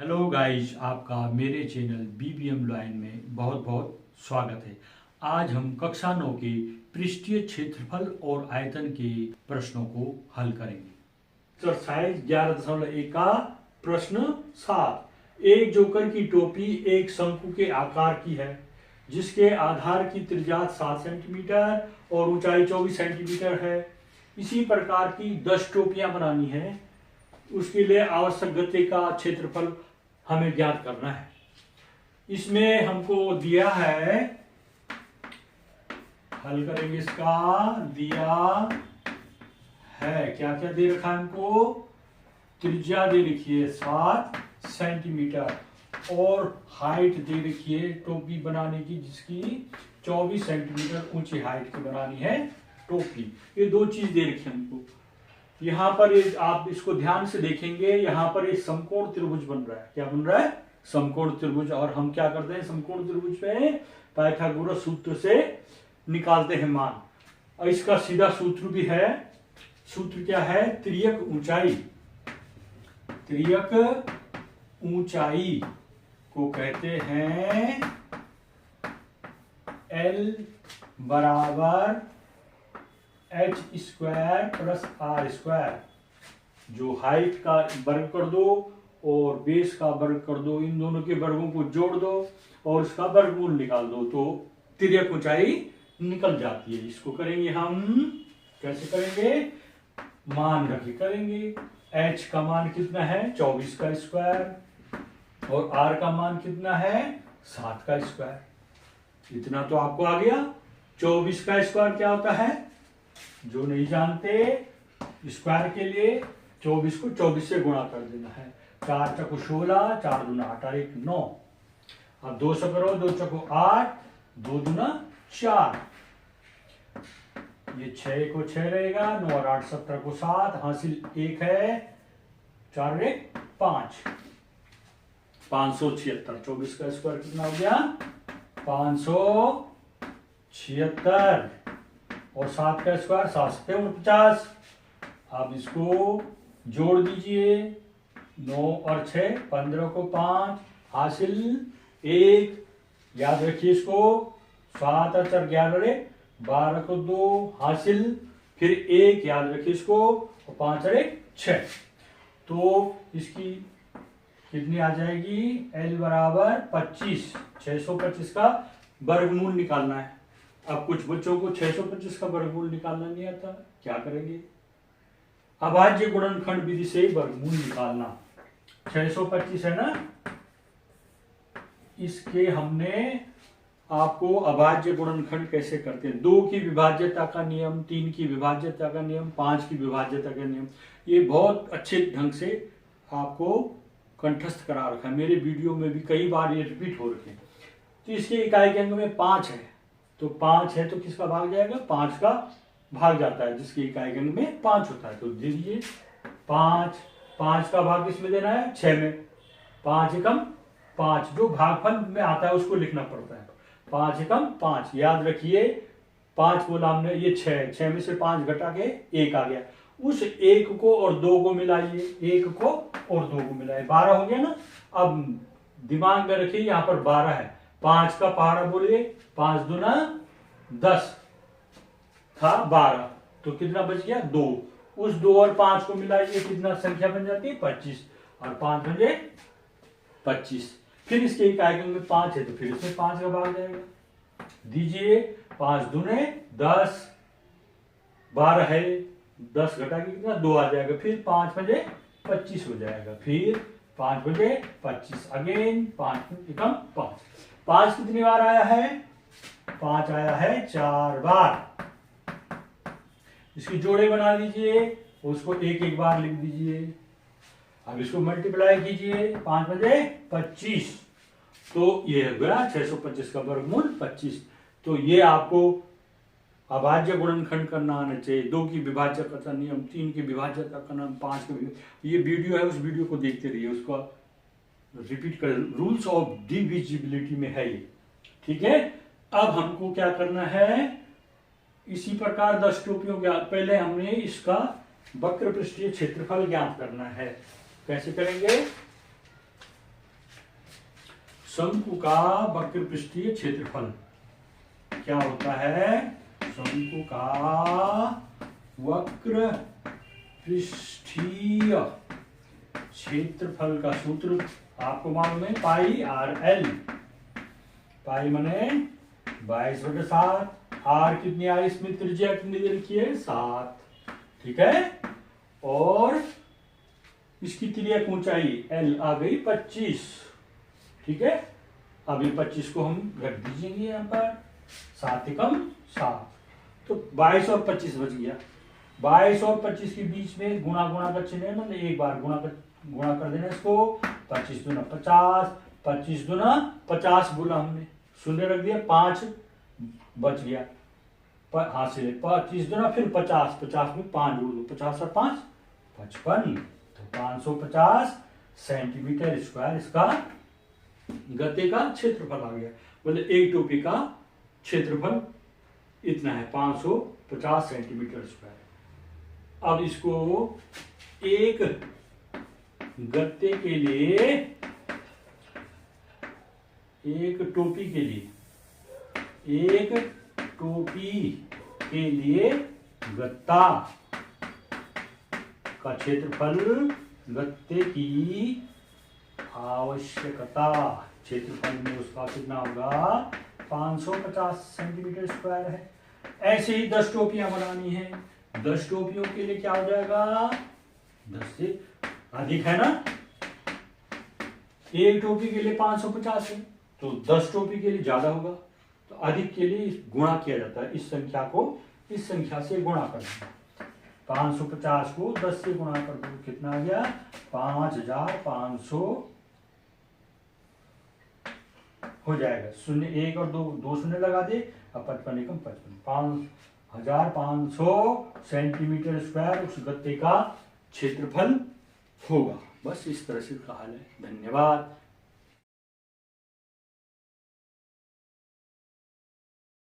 Hello guys, आपका मेरे channel BBM line में बहुत बहुत स्वागत है। आज हम कक्षा 9 के पृष्ठीय क्षेत्रफल और आयतन के प्रश्नों को हल करेंगे। एक्सरसाइज 11.1 का प्रश्न 7। एक जोकर की टोपी एक शंकु के आकार की है जिसके आधार की त्रिज्या 7 सेंटीमीटर और ऊंचाई 24 सेंटीमीटर है। इसी प्रकार की 10 टोपियां बनानी है। उसके लिए आवश्यक गति का क्षेत्रफल हमें ज्ञात करना है। इसमें हमको दिया है, हल करेंगे। इसका दिया है, क्या क्या दे रखा है हमको? त्रिज्या दे रखी है 7 सेंटीमीटर और हाइट दे रखी है टोपी बनाने की, जिसकी 24 सेंटीमीटर ऊंची हाइट की बनानी है टोपी। ये दो चीज दे रखी है हमको। यहाँ पर आप इसको ध्यान से देखेंगे, यहाँ पर एक समकोण त्रिभुज बन रहा है। क्या बन रहा है? समकोण त्रिभुज। और हम क्या करते हैं समकोण त्रिभुज पे? पाइथागोरस सूत्र से निकालते हैं मान। और इसका सीधा सूत्र भी है। सूत्र क्या है? त्रियक ऊंचाई। त्रियक ऊंचाई को कहते हैं L बराबर h square plus R square. जो हाइट का वर्ग कर दो और बेस का वर्ग कर दो, इन दोनों के वर्गों को जोड़ दो और इसका वर्गमूल निकाल दो तो तिर्यक ऊंचाई निकल जाती है। इसको करेंगे हम, कैसे करेंगे? मान रख के करेंगे। h का मान कितना है? 24 का स्क्वायर और r का मान कितना है? 7 का स्क्वायर। इतना तो आपको आ गया। 24 का स्क्वायर क्या होता है? जो नहीं जानते, स्क्वायर के लिए 24 को 24 से गुणा कर देना है। 4 चको 16, 4 दूना 8 और 1 9। अब 2 से करो, 2 चको 8, 2 दूना 4। ये 6 को 6 रहेगा, 9 और 8 17 को 7, हासिल 1 है, 4 और 1 5। 576। 24 का स्क्वायर कितना हो गया? 576 और 7 का स्क्वायर 7 49। आप इसको जोड़ दीजिए। 9 और 6 15 को 5, हासिल 1। याद रखिए इसको। 7 और 4 11, 12 को 2, हासिल फिर 1। याद रखिए इसको। और 5 और 1 6। तो इसकी कितनी आ जाएगी? L बराबर 25। 625 का वर्गमूल निकालना है। अब कुछ बच्चों को 625 का वर्गमूल निकालना नहीं आता, क्या करेंगे? अभाज्य गुणनखंड विधि से वर्गमूल निकालना। 625 है ना, इसके हमने आपको अभाज्य गुणनखंड कैसे करते हैं। 2 की विभाज्यता का नियम, 3 की विभाज्यता का नियम, 5 की विभाज्यता का नियम, ये बहुत अच्छे ढंग से आपको कंठस्थ करा रखा है। मेरे वीडियो में भी कई बार ये रिपीट हो रखे हैं। तो इसके इकाई के अंक में 5 है, तो 5 है तो किसका भाग जाएगा? 5 का भाग जाता है, जिसकी इकाई के अंक में 5 होता है। तो दीजिए 5। 5 का भाग किसमें देना है? 6 में। 5 एकम 5 जो भागफल में आता है उसको लिखना पड़ता है। 5 एकम 5। याद रखिए 5 बोला हमने, ये 6 में से 5 घटा के 1 आ गया। उस 1 को और 2 को मिलाइए, 1 को और 2 को मिलाइए, 12 हो गया ना। अब दिमाग में रखिए यहाँ पर 12 है। 5 का पहाड़ा बोलिए, 5 दूना 10 था 12, तो कितना बच गया? 2। उस 2 और 5 को मिलाइए, कितना संख्या बन जाती है? 25। और 5 बजे 25। फिर इसके इकाई अंक में 5 है तो फिर इसमें 5 का भाग जाएगा। दीजिए 5 दूने 10, 12 है, 10 घटा के कितना? 2 आ जाएगा। फिर 5 बजे 25 हो जाएगा। फिर 5 बजे 25 अगेन 5 एकम 5। 5 कितनी बार आया है? 5 आया है 4 बार। इसकी जोड़े बना दीजिए, उसको एक एक बार लिख दीजिए। अब इसको मल्टीप्लाई कीजिए, 5 बजे 25, तो ये हो गया 625 का वर्गमूल 25। तो ये आपको अभाज्य गुणनखंड करना आना चाहिए। 2 की विभाज्यता का नियम, 3 की विभाज्यता का नियम, 5 का। ये वीडियो है, उस वीडियो को देखते रहिए, उसको रिपीट कर। रूल्स ऑफ डिविजिबिलिटी में है ये, ठीक है। अब हमको क्या करना है? इसी प्रकार 10 टोपियों के पहले हमने इसका वक्र पृष्ठीय क्षेत्रफल ज्ञात करना है। कैसे करेंगे? शंकु का वक्र पृष्ठीय क्षेत्रफल क्या होता है? शंकु का वक्र पृष्ठीय क्षेत्रफल का सूत्र आपको मालूम है, पाई आर एल। पाई माने 22/7, आर कितनी आई इसमें, त्रिज्या कितनी दे रखी है? 7, ठीक है। और इसकी तिर्यक ऊंचाई एल आ गई 25, ठीक है। अब ये 25 को हम रख दीजिएंगे यहाँ पर, 7 एकम 7, तो 22 और 25 बच गया। 22 और 25 के बीच में गुणा का चिन्ह है, मतलब एक बार गुणा कर देना इसको। 25 दूना 50, 25 दूना 50 बोला हमने, शून्य रख दिया, 5 बच गया हाथ से। 25 दूना फिर 50, 50 में 5 जोड़ दो, 50 और 5 55, तो 550 सेंटीमीटर स्क्वायर इसका गत्ते का क्षेत्रफल आ गया। मतलब एक टोपी का क्षेत्रफल इतना है, 550 सेंटीमीटर स्क्वायर। अब इसको एक गत्ते के लिए, एक टोपी के लिए गत्ता का क्षेत्रफल, गत्ते की आवश्यकता क्षेत्रफल में उसका कितना होगा? 550 सेंटीमीटर स्क्वायर है। ऐसे ही 10 टोपियां बनानी है। 10 टोपियों के लिए क्या हो जाएगा? 10 से अधिक है ना, एक टोपी के लिए 550 है, तो 10 टोपी के लिए ज्यादा होगा, तो अधिक के लिए गुणा किया जाता है। इस संख्या को इस संख्या से गुणा कर दो, 550 को 10 से गुणा कर दो, कितना आ गया? 5500 हो जाएगा। शून्य, एक और दो शून्य लगा दे, अब 55 एकम 55, 5500 सेंटीमीटर स्क्वायर उस गत्ते का क्षेत्रफल होगा। बस इस तरह से कहा है। धन्यवाद।